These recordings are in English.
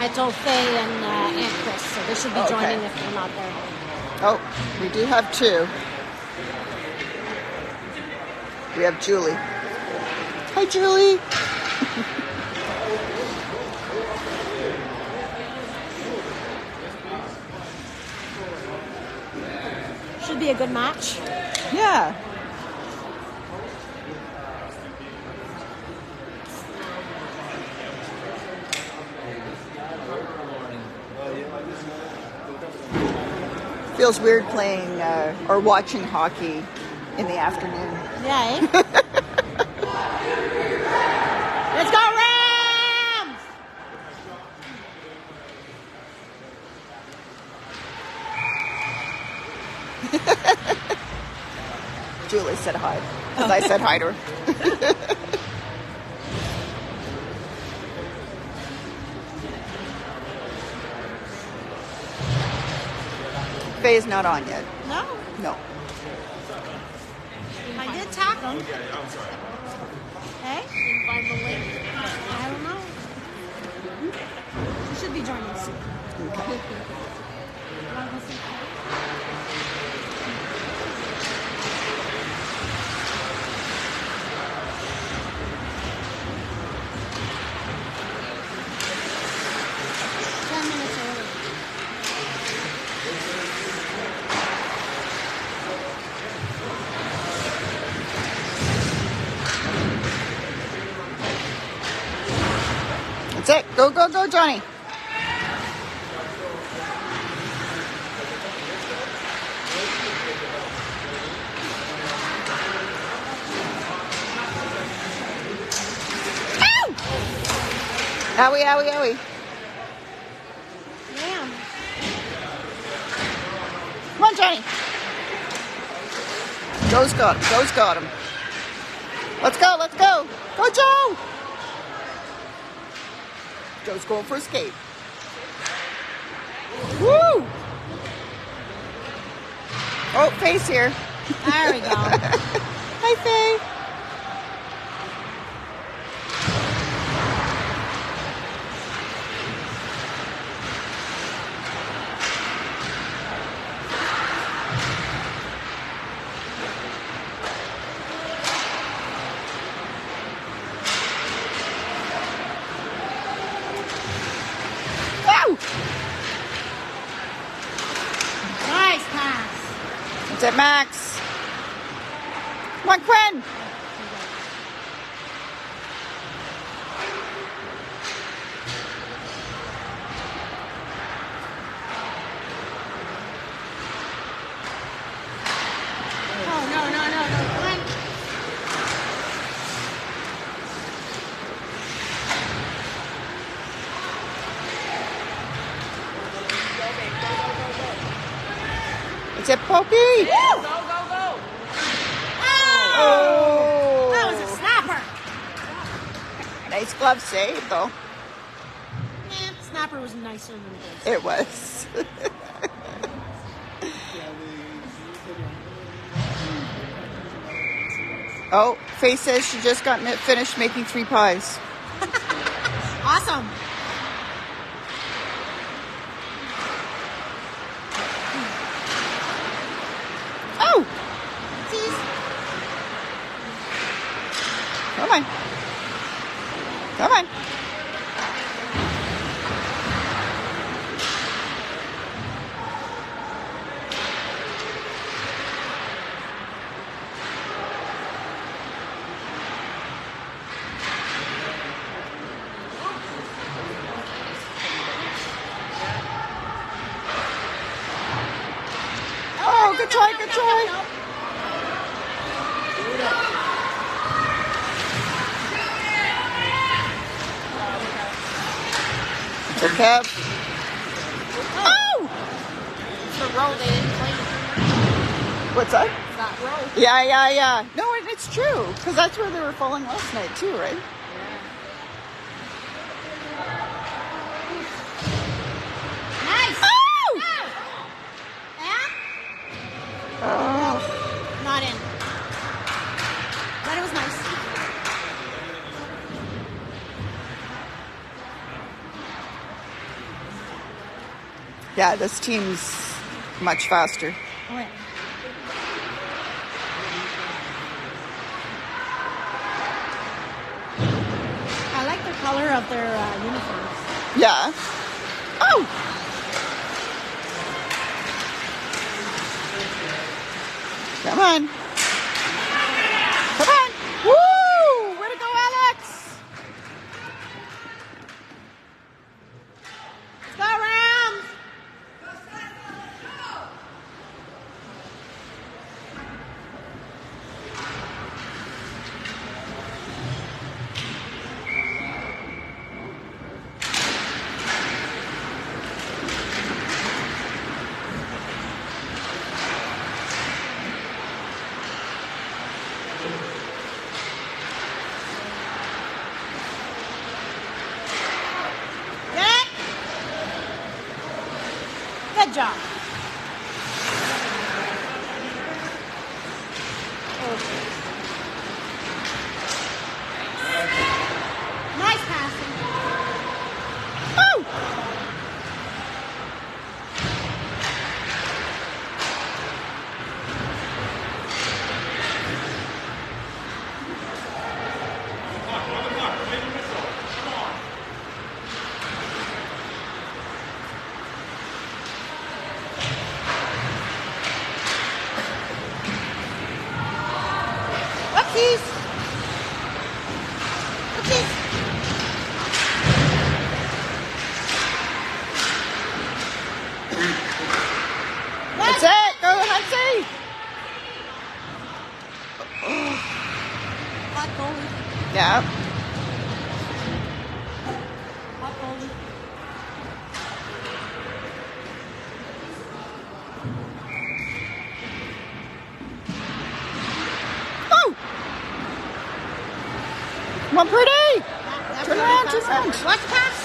I told Faye and Aunt Chris, so they should be joining if they're not there. Oh, we do have two. We have Julie. Hi, Julie. Should be a good match. Yeah. Feels weird playing or watching hockey in the afternoon. Yeah, eh? Let's go, Rams! Julie said hi, because I said hi to her. Faye's not on yet. No, No. I did tap him. Hey? Find the link. I don't know. He should be joining soon. Okay. That's it. Go, go, go, Johnny. Ow! Owie, owie, owie. Damn. Come on, Johnny. Joe's got him. Joe's got him. Let's go, let's go. Go, Joe. Joe's going for a skate. Woo! Oh, Faye's here. There we go. Hi, Faye. Nice pass. That's it, Max. Come on, Quinn. Oh, no, Glenn. It's it, Pokey. Woo! Oh! Oh. That was a snapper. Nice glove save, though. Snapper was nicer than this. It was. Oh, Faye says she just got finished making 3 pies. Awesome. Oh, Tease. come on. Come on. Oh, good try, good try. So Kev. Oh! The roll they didn't play. What's that? That roll. Yeah. No, it's true. Because that's where they were falling last night, too, right? Nice. Oh! And? Oh. Not in. But it was nice. Yeah, this team's much faster. Oh, yeah. I like the color of their uniforms. Yeah. Oh! Come on. Come on. Woo! Way to go, Alex! Go, Rams! Get it? Good job. Nice passing. Oh! Whoopsies. Whoopsies. That's it! Go, Hunsy! Hot goalie. Yeah. Hot goalie. Oh! Come on, Pretty! Turn around, turn around. Watch the pass.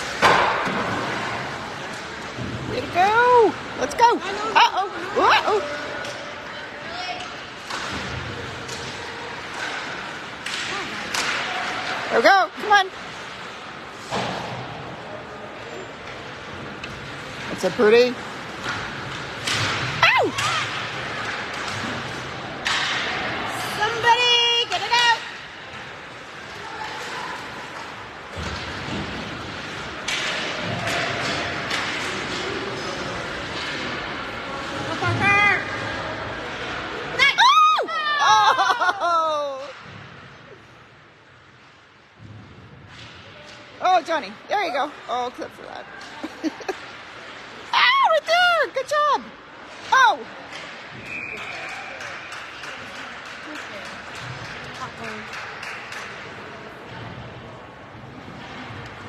Way to go! Let's go! Uh-oh! Uh-oh! There we go! Come on! That's a Pretty. Ow! Somebody get it out. Go, Parker. Nice. Oh! Oh, Johnny. There you go. Oh, clip for that. Ow, right there! Good job! Oh! Hot goalie.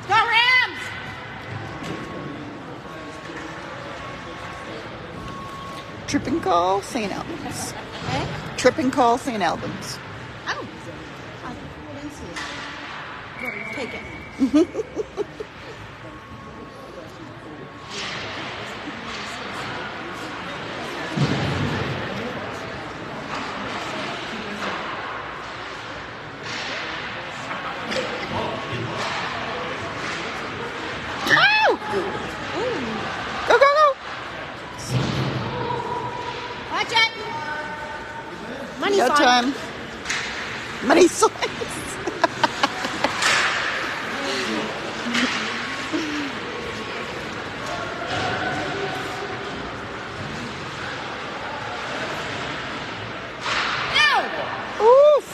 Go, Rams. Tripping call, St. Albans. Eh? Tripping call, St. Albans. Oh. I didn't see it. Go, take it. Ow! Ooh. Go, go, go! Watch it. Money Go sign. time. Money signs. Ow. Oof!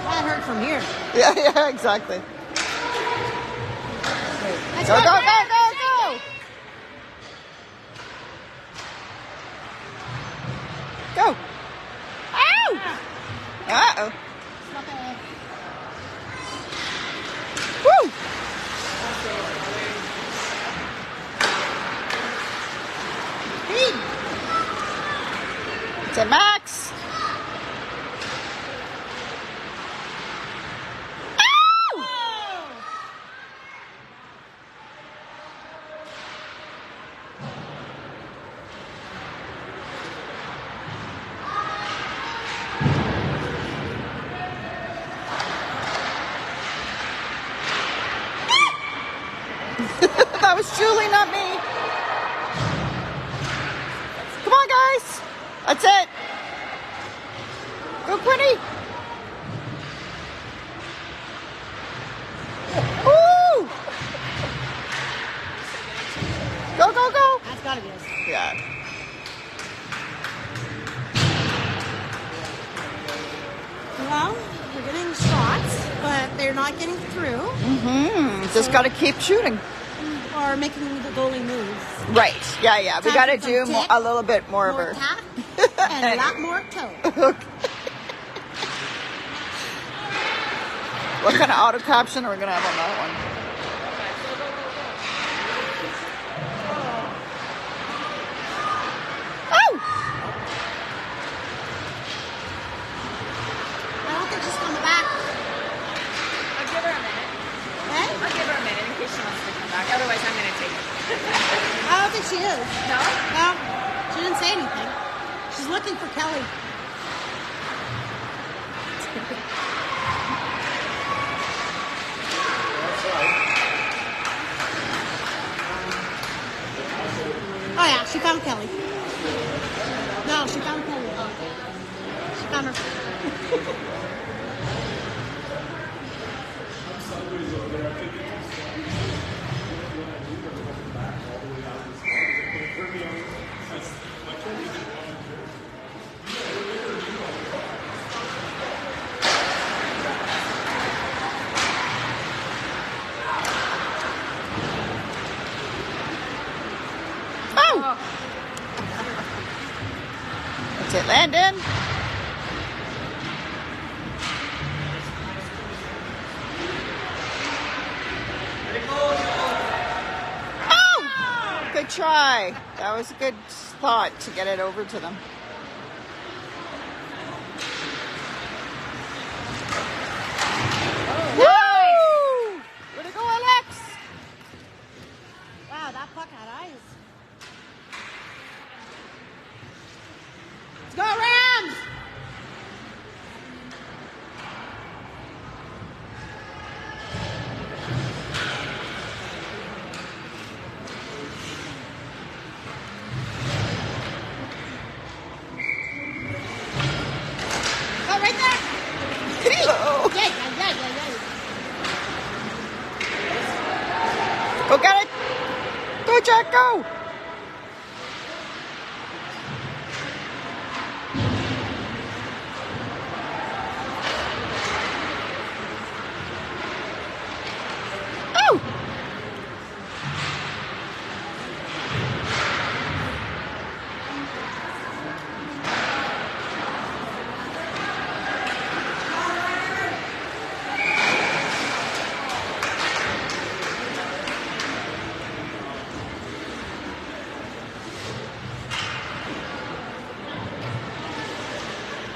That hurt from here. Yeah, yeah, exactly. Let's Go, go, go, Rams. go, go! Go! Ow! Uh-oh. Stop it. Woo! Speed. To Max! Ow! that was Julie, not me. Come on, guys. That's it. Go, Quinny. Woo! Go, go, go. That's gotta be us. Yeah. Well, they're getting shots, but they're not getting through Just got to keep shooting. or making the goalie moves. Right. Yeah, yeah. We got to Time for do some tick, a little bit more More of her. tack and a lot more toe. What kind of auto caption are we going to have on that one? Oh! I don't think she's coming back. I'll give her a minute. Eh? I'll give her a minute in case she wants to come back. Otherwise, I'm going to take it. I don't think she is. No? No, she didn't say anything. She's looking for Kelly. Oh yeah, she found Kelly. No, she found Kelly. She found her. Oh! That's it, Landon. Oh! Good try. That was a good thought to get it over to them. Woo! Way to go, Alex! Wow, that puck had eyes. Let's go, Rams! Go right there! Hello. Yeah. Go get it! Go, Jack, go! Oh!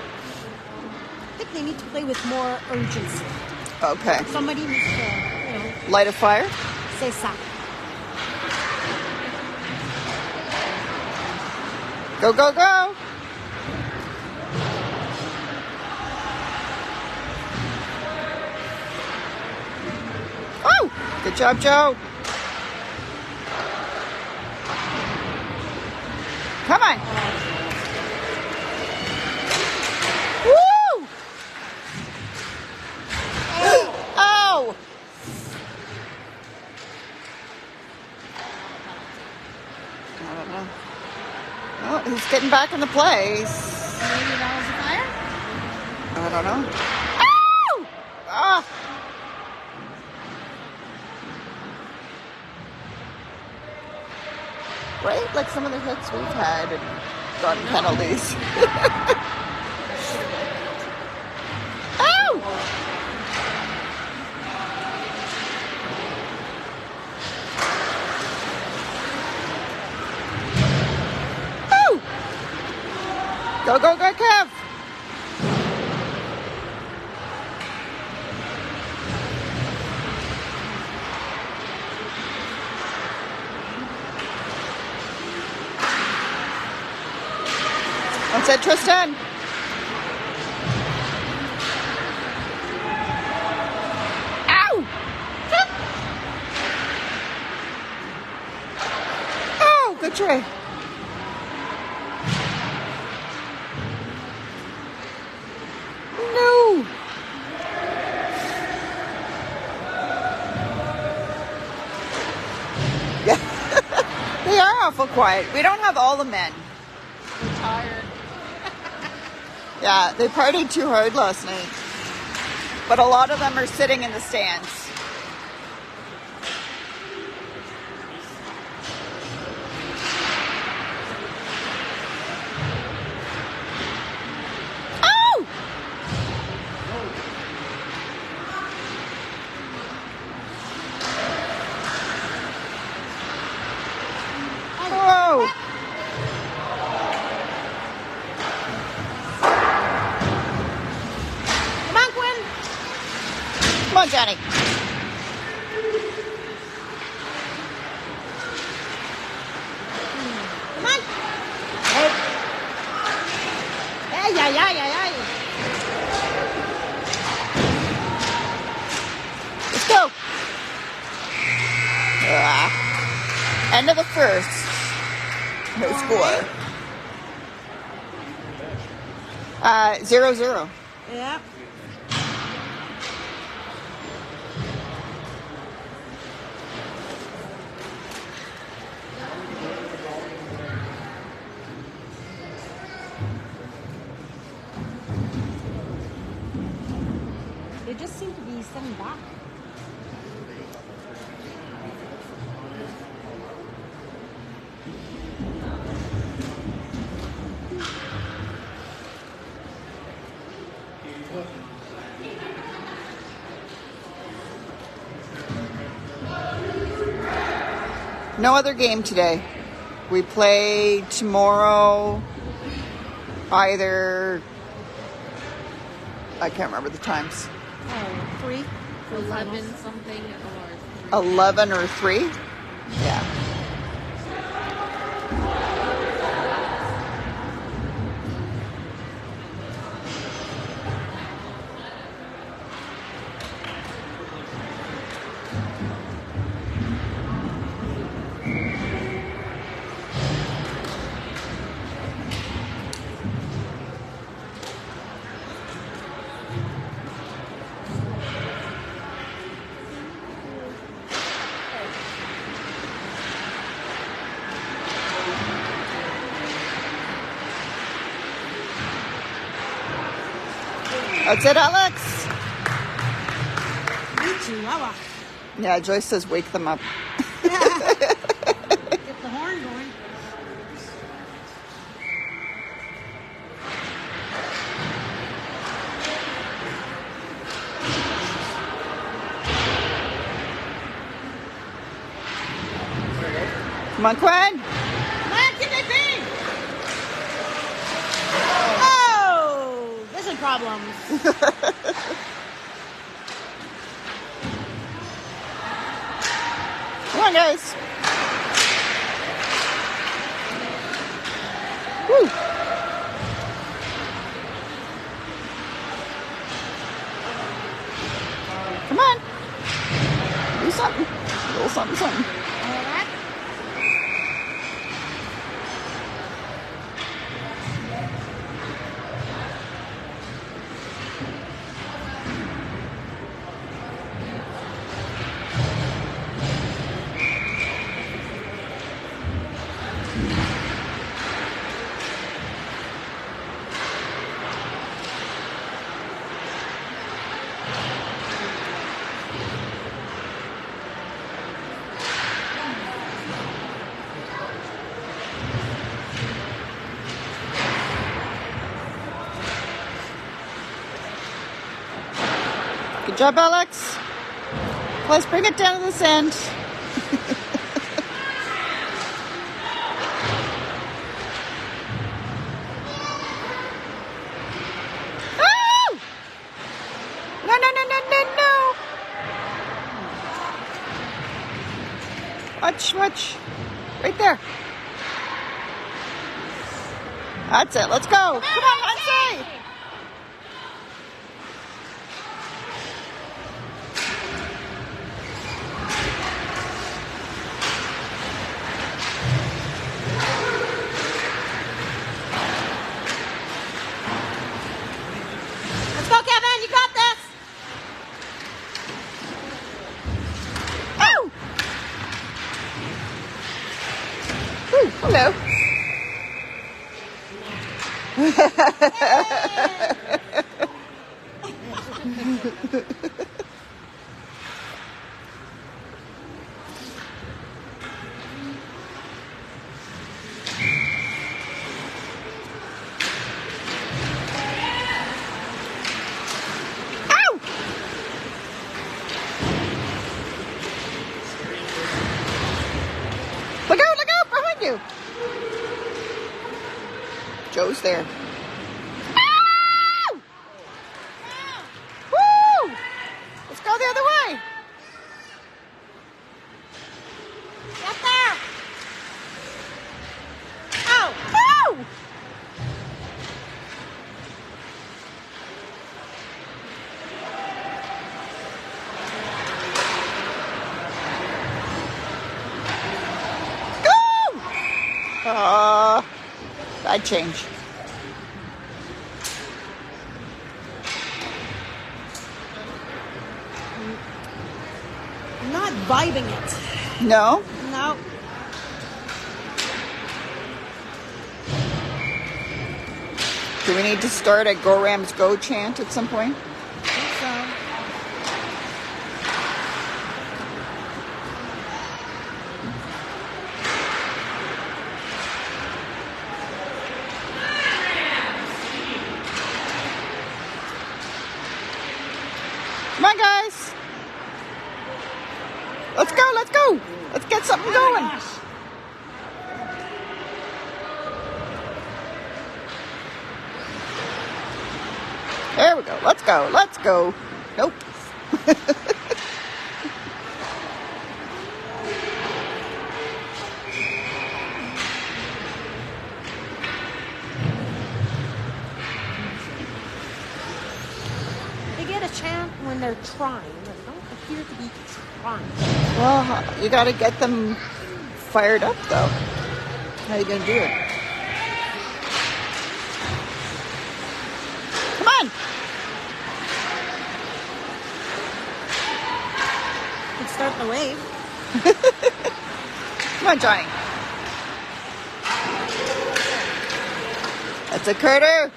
I think they need to play with more urgency. Okay. Somebody needs to, Light a fire? say something. Go, go, go! Oh! Good job, Joe. Come on. Woo! Oh! I don't know. Oh, he's getting back in the place. Maybe that was a fire? I don't know. Ow! Ah! Right? Like some of the hits we've had and gotten penalties. Ow! Ow! Go, go, go, Kev! What's that, Tristan? Ow! people quiet. We don't have all the men. We're tired. Yeah, they partied too hard last night. But a lot of them are sitting in the stands. Oh! Whoa! Come on, Quinn. Come on, Johnny. Come on. Hey. Ay, ay, ay, ay, ay. Let's go. End of the first. No score. 0-0. Yep. They just seem to be sitting back. No other game today. We play tomorrow either, I can't remember the times, Oh, 3. 11 something or 11 or 3. Yeah. That's it, Alex. Chihuahua. Yeah, Joyce says wake them up. Get the horn going. Come on, Quinn. Come on, get that thing. Oh, vision problems. Come on, guys. Woo. Come on. Do something. A little something, something. All right. Good job, Alex. Let's bring it down to this end. Oh! No, no, no, no, no, no. Watch, watch. Right there. That's it. Let's go. Come on, Lindsay. Let's go, Kevin. You got this. Oh! Woo. Look out behind you. Joe's there. Ow! Woo! Let's go the other way. Get there. Oh. Woo! Go! Bad change. I'm not vibing it. No? No. Do we need to start a Go Rams Go chant at some point? I think so. Come on, guys. Let's go, let's go. Let's get something going. There we go. Let's go. Let's go. Nope. They get a chant when they're trying. They don't appear to be trying. Well, you got to get them fired up, though. How are you going to do it? Come on. Could start the wave. Come on, Johnny. That's a critter.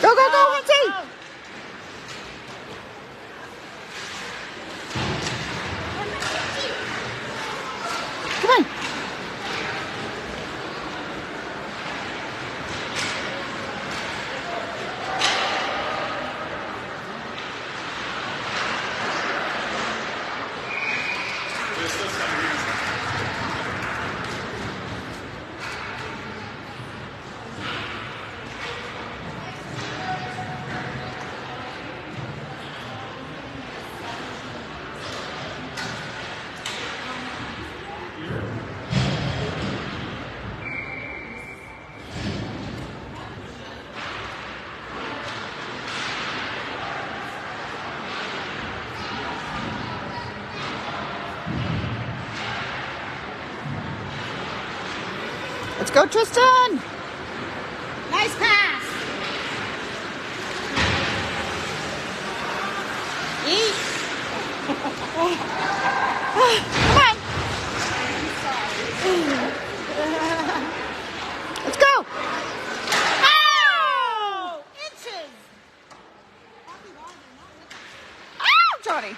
Go, go, go, Lindsay. Come on. Let's go, Tristan. Nice pass. Eat. Come on. Let's go. Oh! Inches. Ow, Johnny.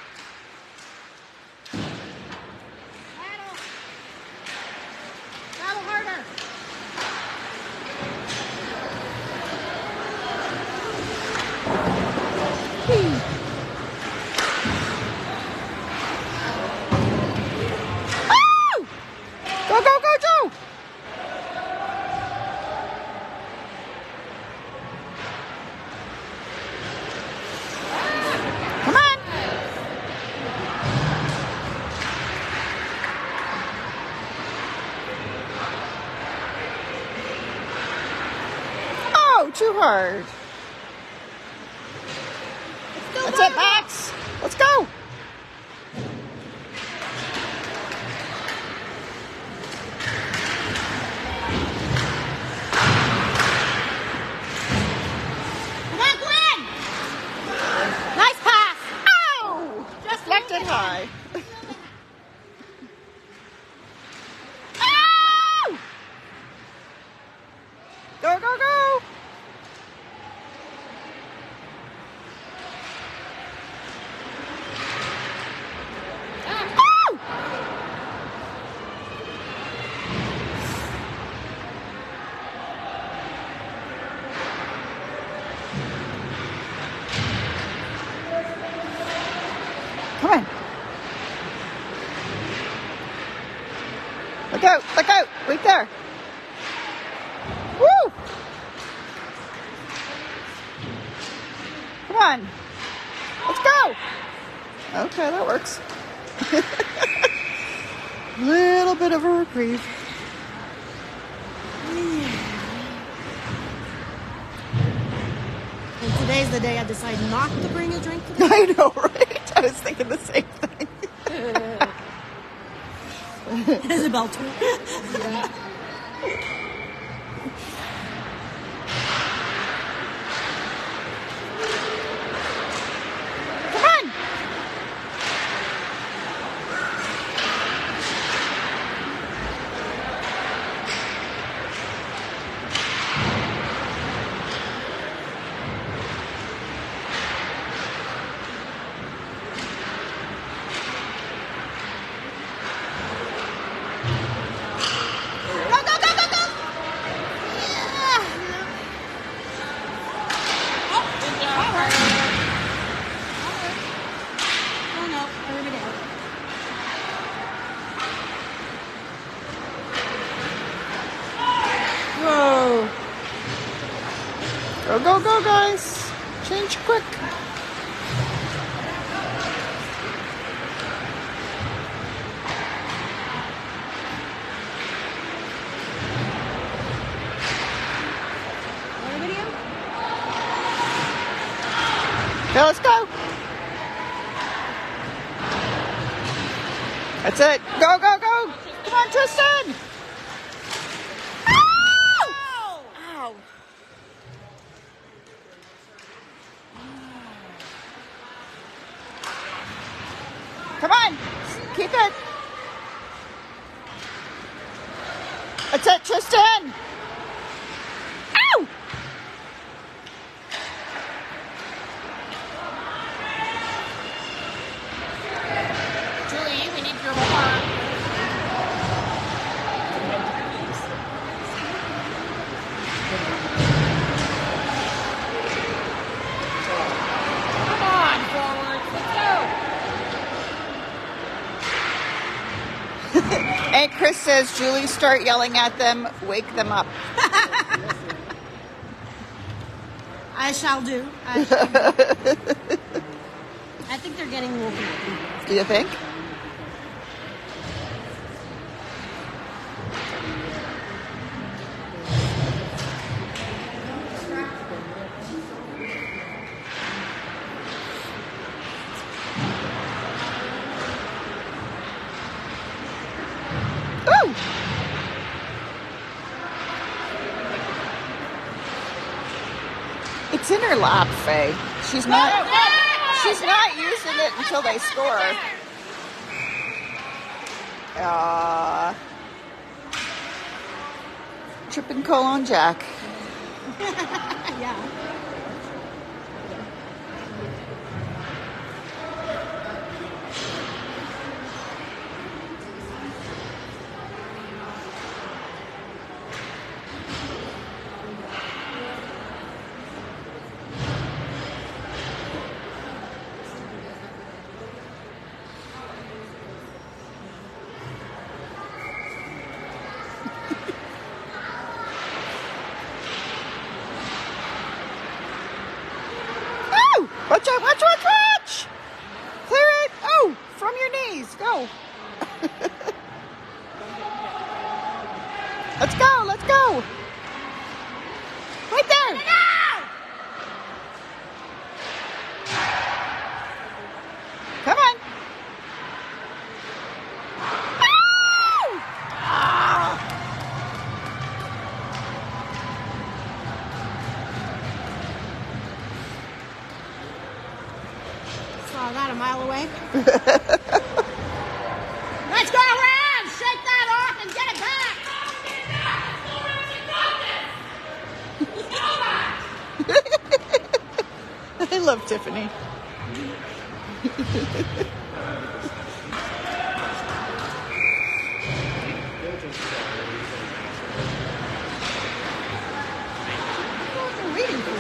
Battle harder. Ow! Go, go, go, Joe. Come on. Oh, too hard. That's it, Max. Let's go. Come on, Glenn. Nice pass. Ow! Just left it high. Ow! Go, go, go. Come on. Look out, right there. Woo! Come on. Let's go. Okay, that works. Little bit of a reprieve. And today's the day I decide not to bring a drink to the I know, right? I was thinking the same thing. Isabel too. Yeah. Come on. Oh no, everybody out. Whoa. Go, go, go, guys. Change quick. Everybody out? Okay, let's go. That's it. Go, go, go. Come on, Tristan. Ow! Ow. Come on. Keep it. That's it, Tristan. Ow! Julie, we need your horn. Come on, forward. Let's go. And Chris says, Julie, start yelling at them. Wake them up. I shall do. I shall do. I think they're getting woken up. Do you think? Ooh! It's in her lap, Faye. She's not using it until they score. Tripping Cologne Jack. Yeah. Oh! Watch out, watch, watch, watch! Clear it! Oh! From your knees, go! Let's go, let's go! Right there! Come on! Ow! Ah! Saw that a mile away. Let's go around! Shake that off and get it back! I love Tiffany. What are we waiting for?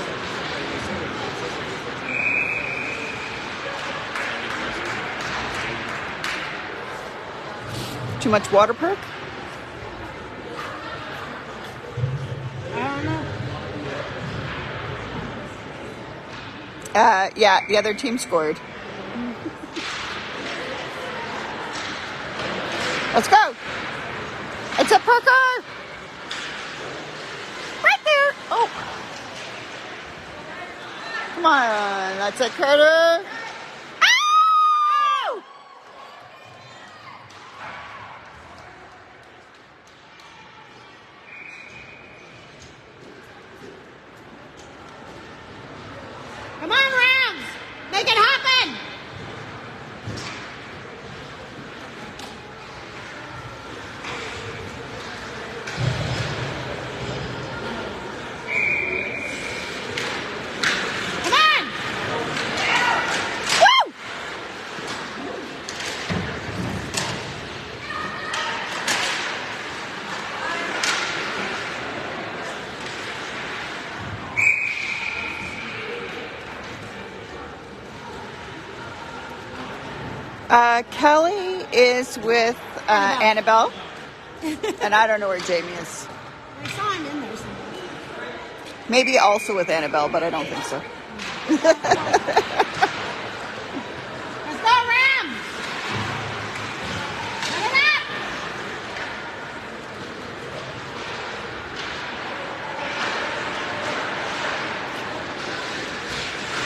Too much water park? I don't know. Yeah, the other team scored. Let's go. It's a Parker. Right there. Oh. Come on. That's it, Carter. Ow! Come on, Rams! Make it happen! Come on! Woo! Kelly is with Annabelle. And I don't know where Jamie is. I saw him in there somewhere. Maybe also with Annabelle, but I don't think so. Let's go, Rams! Run it up!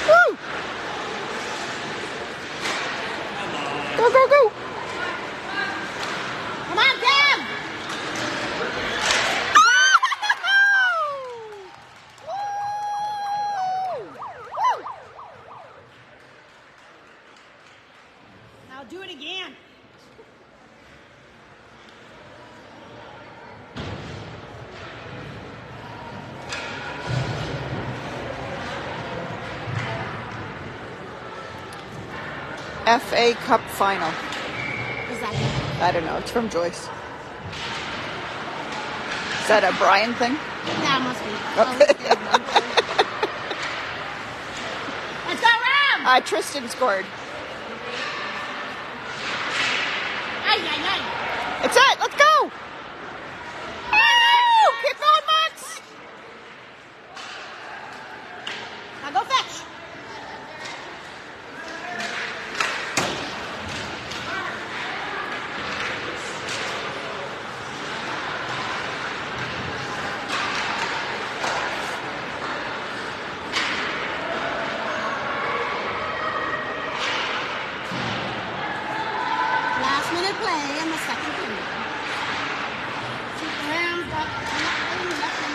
Woo! Go, go, go! Come on, Tim! Now do it again. FA Cup final. Is that it? I don't know. It's from Joyce. Is that a Brian thing? That must be. Okay. Let's go, Rams! Tristan scored. Ay, ay, ay. It's it. Let's go. Woo! Keep going, Max. Now go fetch. Last minute play in the second period. Rams got nothing left in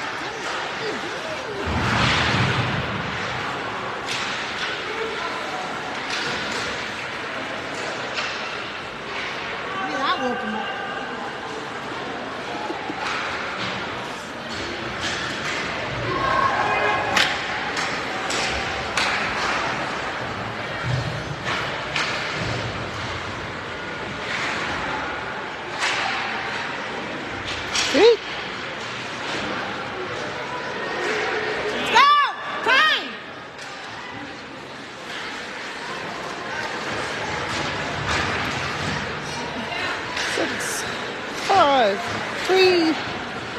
Maybe that woke him up. Sweet. Let's go! Time! 6, 5, 3,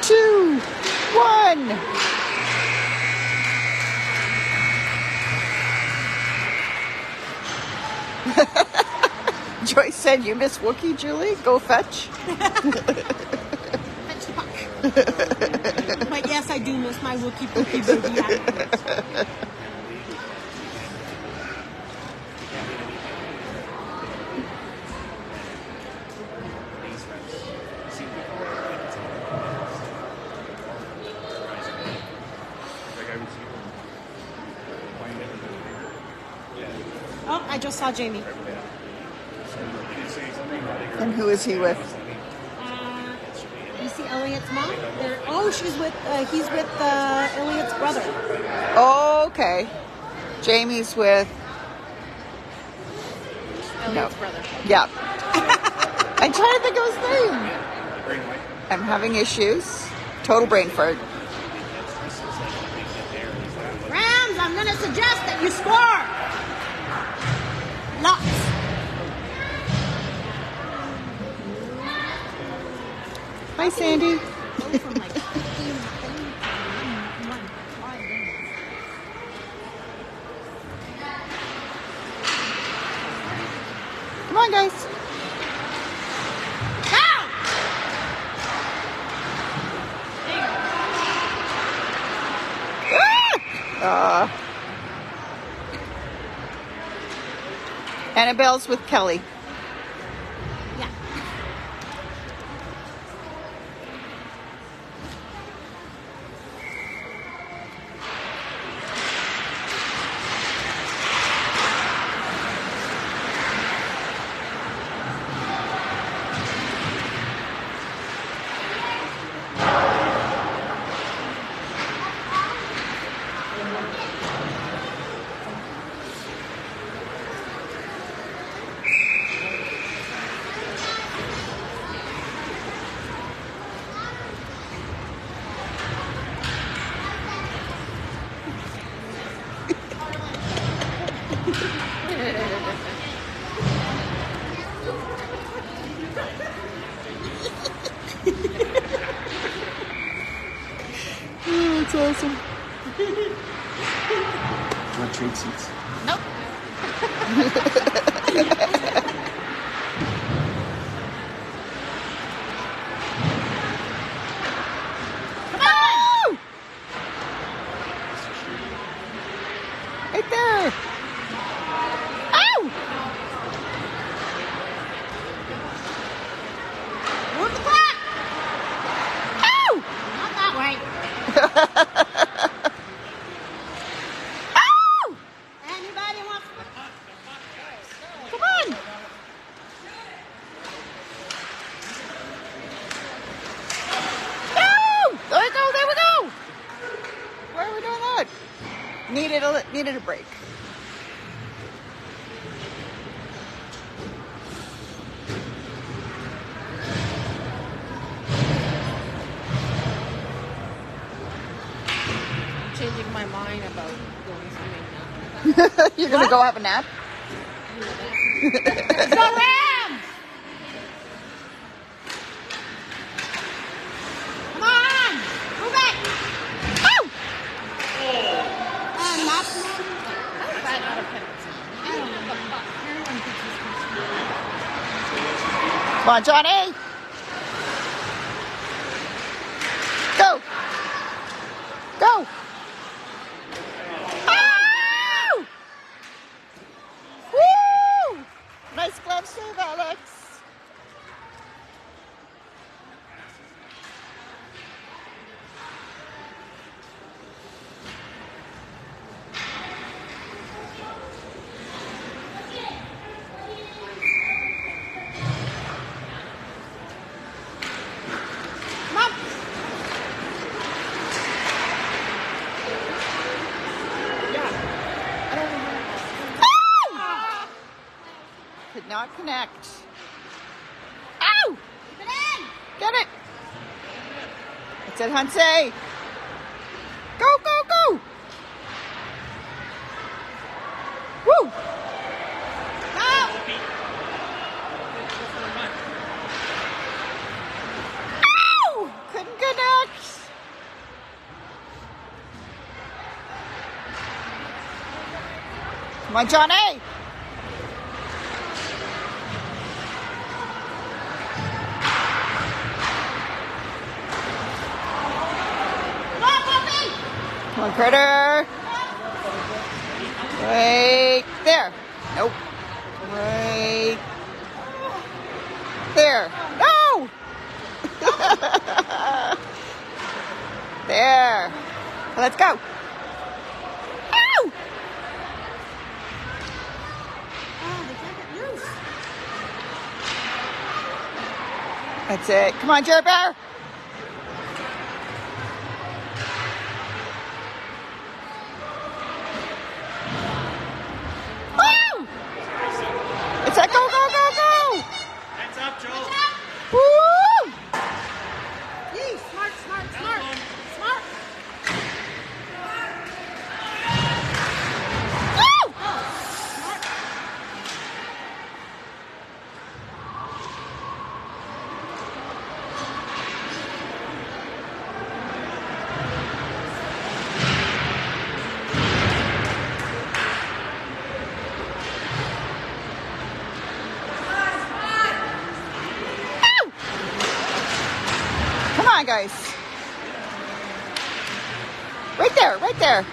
2, 1. Joyce said, "You miss Wookie, Julie? Go fetch." Fetch the puck. But yes, I do miss my Wookie Pookie Boogie attitudes. Oh, I just saw Jamie. And who is he with? You see Elliot's mom? He's with Elliot's brother. Oh, okay. Jamie's with. Elliot's brother. Yeah. I'm trying to think of his name. I'm having issues. Total brain fart. Rams, I'm going to suggest that you score. Lots. Hi, Sandy. Go from like 15 nothing to 1. My goodness. Come on, guys. Go! Annabelle's with Kelly. Yeah. Oh, it's awesome. Want treat seats? Nope. Woo! Right there. Ow! Move the clock! Ow! Not that way. Ow! Anybody wants Come on. No! There we go. There we go. Why are we doing that? Needed a break. Changing my mind about going swimming now. You're gonna go have a nap? Go Rams! Come on! Move it! Ow! That's That's not a penalty. Come on, Johnny. Go. Go. Ow! Woo! Nice glove save, Alex. Come on! Ow! Could not connect. Ow! Keep it in! Get it. It's at Hunsey. Go, go, go. Woo! Go! Ow! Couldn't connect. Come on, Johnny. Come on, puppy! Come on, Critter. Right there. Nope. Right there. No! There. Let's go. Ow! Oh, they can't get loose. That's it. Come on, Jared Bear. Woo! It's a go, go, go, go. Hands up, Joe. Woo! Yee, smart, smart, smart. Smart. Woo! Smart. ice. Right there, right there.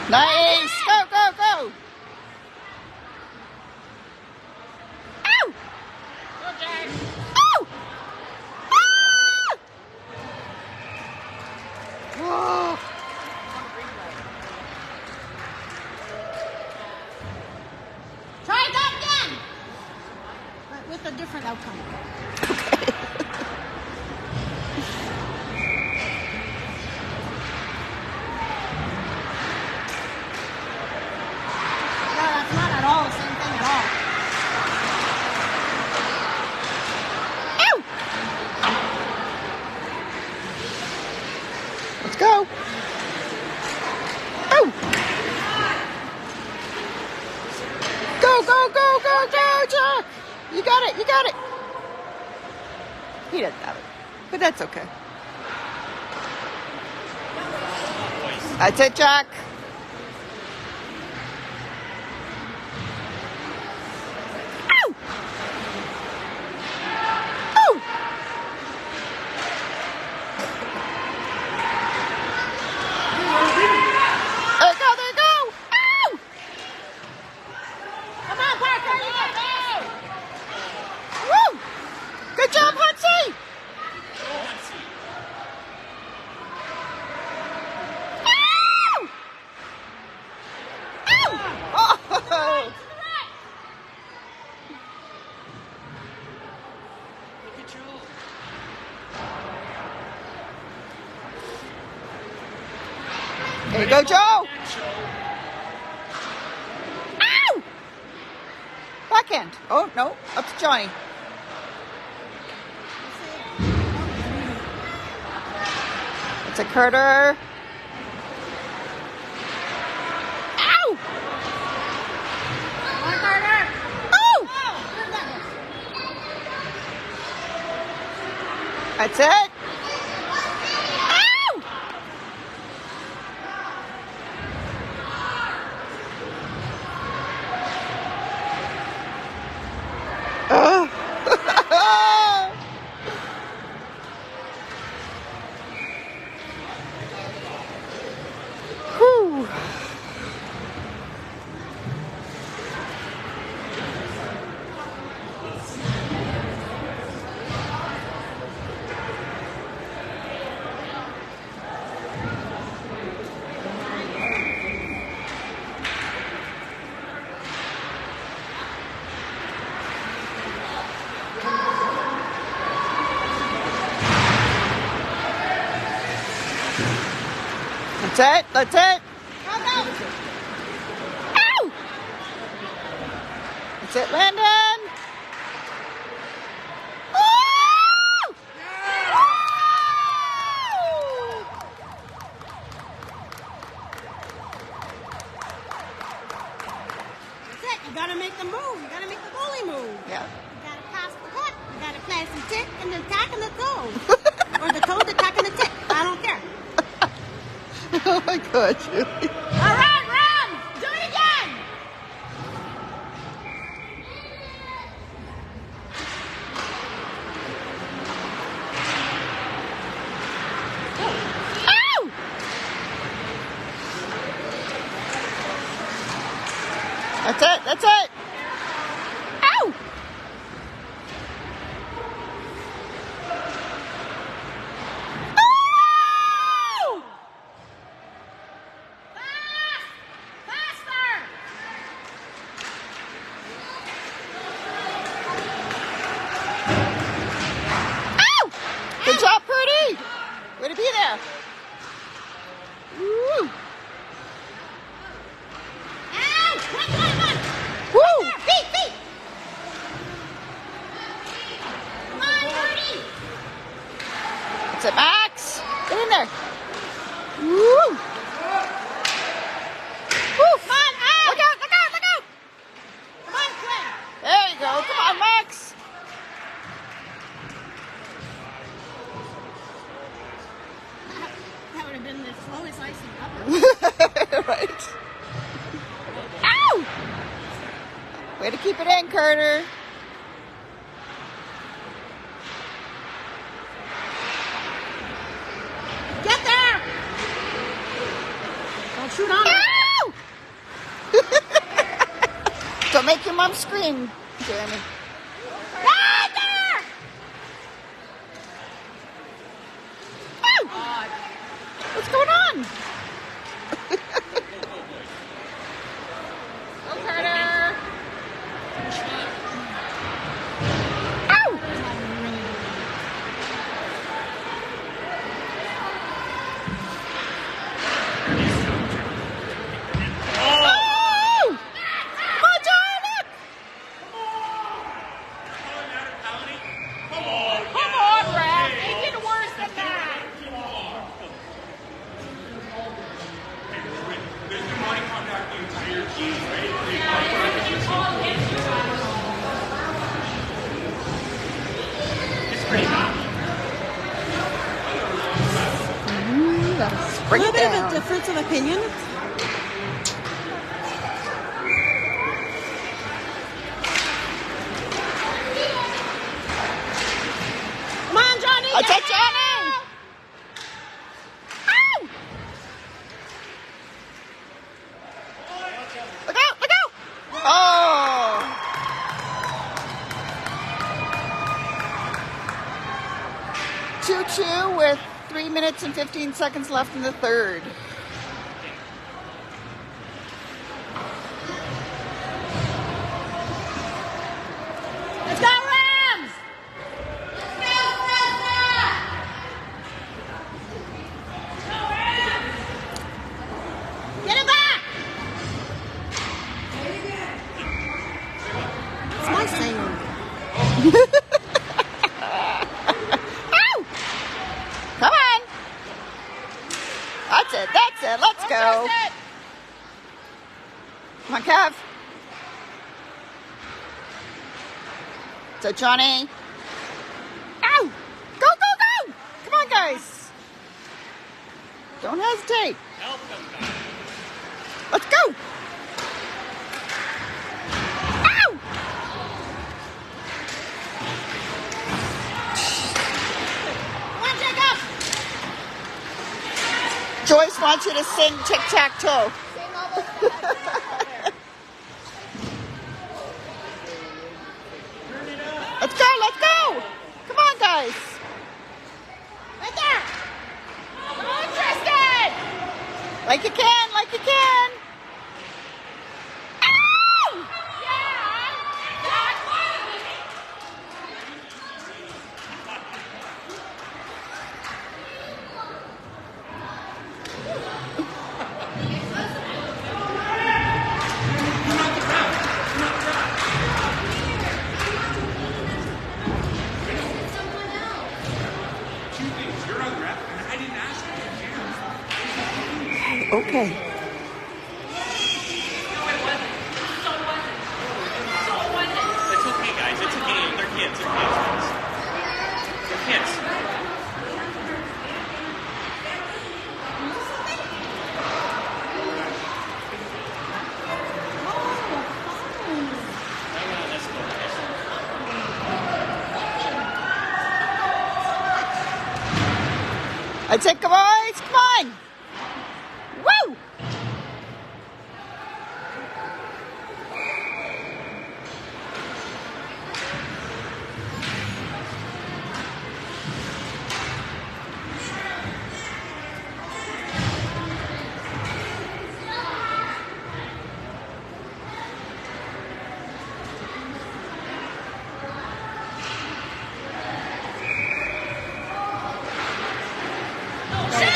Nice. Go, go, go. Ow! Go, Jack. Ow! Ah! Whoa. Try that again. But with a different outcome. No, that's not at all the same thing at all. Ow! Let's go. Ow! Go, go, go, go, go, Jack! You got it, you got it. He doesn't have it, but that's okay. That's it, Jack. Ow! Ow! There you go, there you go! Ow! Come on, Parker, you got it. Woo! Good job, Hudson! Ow! Ow! Oh! Look at Joe. There you go, Joe! Next, Joe. Ow! Backhand. Oh, no. Up to Johnny. It's a Carter. Ow! Come on, Carter. Oh! Oh, good goodness. That's it. Ow! Ugh. Whew. That's it. That's it. Go, go. Ow! That's it, Landon. Oh! That's it. You gotta make the move. You gotta make the goalie move. Yeah. You gotta pass the puck. You gotta plant some tick and then tack in the toe. Or the toe to tack in the tick. I don't care. Oh my God, Julie. All right, run! Do it again! Ow! That's it. That's it. Ow! Ow! Faster! Ow! Good job, Purdy. Way to be there. Woo! Ow! Come on! Woo! Feet, feet! Come on, Birdie! That's it, Max. Get in there. Woo! Woo! Come on, out! Look out! Look out! Look out! Come on, Quinn! There you go. Come on, Max. That would have been the slowest icing ever. Right. Ow! Way to keep it in, Carter. Shoot on her. Ow! Don't make your mom scream, Jeremy. Right there! Ow! What's going on? Go, Carter. Ow! Oh! Come on, John, look! Come on, Brad. Make it worse than that. There's no body contact the entire game, right? It's pretty bad. A Bring little it bit of down. a difference of opinion. Come on, Johnny. I'll get take it! Johnny! Ow! Look out, look out! Oh! 2-2 with 3 minutes and 15 seconds left in the third. Let's go, Rams! Get it back! That's my saying. Ow! Come on! That's it, that's it, let's go. Come on, Kev. So, Johnny. Ow! Go, go, go! Come on, guys. Don't hesitate. Help them back. Let's go. Ow! Come on, Jacob! Joyce wants you to sing tic-tac-toe. Let's go, let's go! Come on, guys. Right there! Come on, Tristan. Like you can, like you can. Ow! You're on rep, and I didn't ask you. Okay. It's okay, guys. It's a game. They're kids. They're kids. They're kids. Let's go. I take the boys. Come on. Woo! Shoot!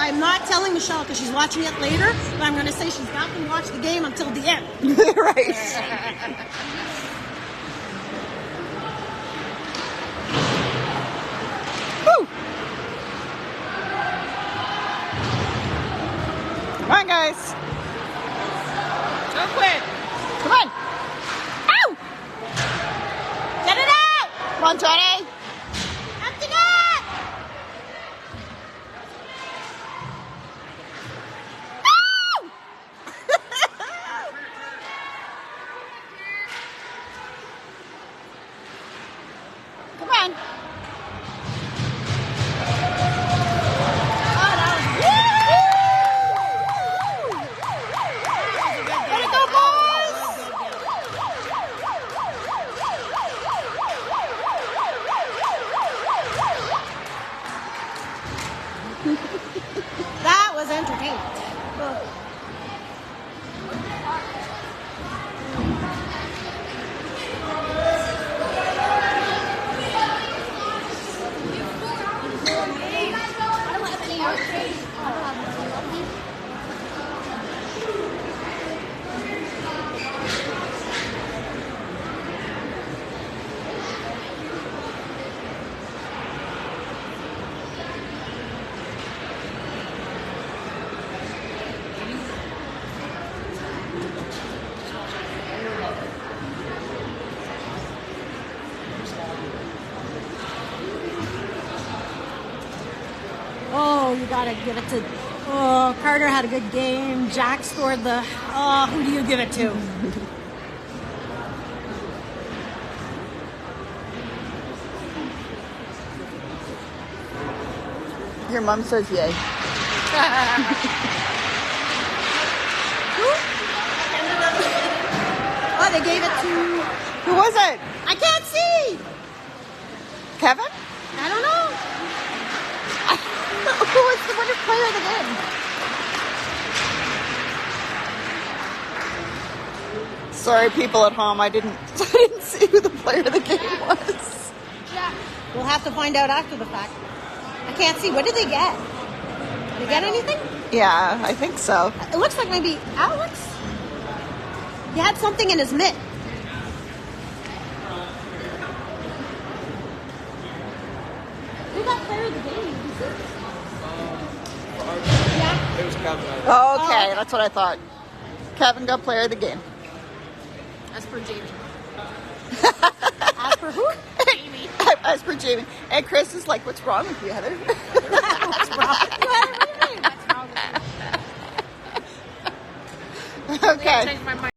I'm not telling Michelle because she's watching it later, but I'm going to say she's not going to watch the game until the end. Right. Woo. Come on, guys. Don't quit. Come on. Ow! Get it out! Come on, Johnny. Empty net! Ow! Come on. Way to go, boys! That was entertaining. Oh, you gotta give it to. Oh, Carter had a good game. Jack scored the. Oh, who do you give it to? Your mom says yay. Oh, they gave it to. Who was it? I can't see. Kevin? I don't know. Who was the winning player of the game? Sorry, people at home. I didn't see who the player of the game was. We'll have to find out after the fact. I can't see. What did they get? Did they get anything? Yeah, I think so. It looks like maybe Alex. He had something in his mitt. Who got player of the game? Did you see? Yeah. It was Kevin. Oh, okay, that's what I thought. Kevin got player of the game. As per Jamie. As for who? Jamie. As per Jamie. And Chris is like, what's wrong with you, Heather? What's wrong? What do you mean? What's wrong with you? Okay. Changed my mind.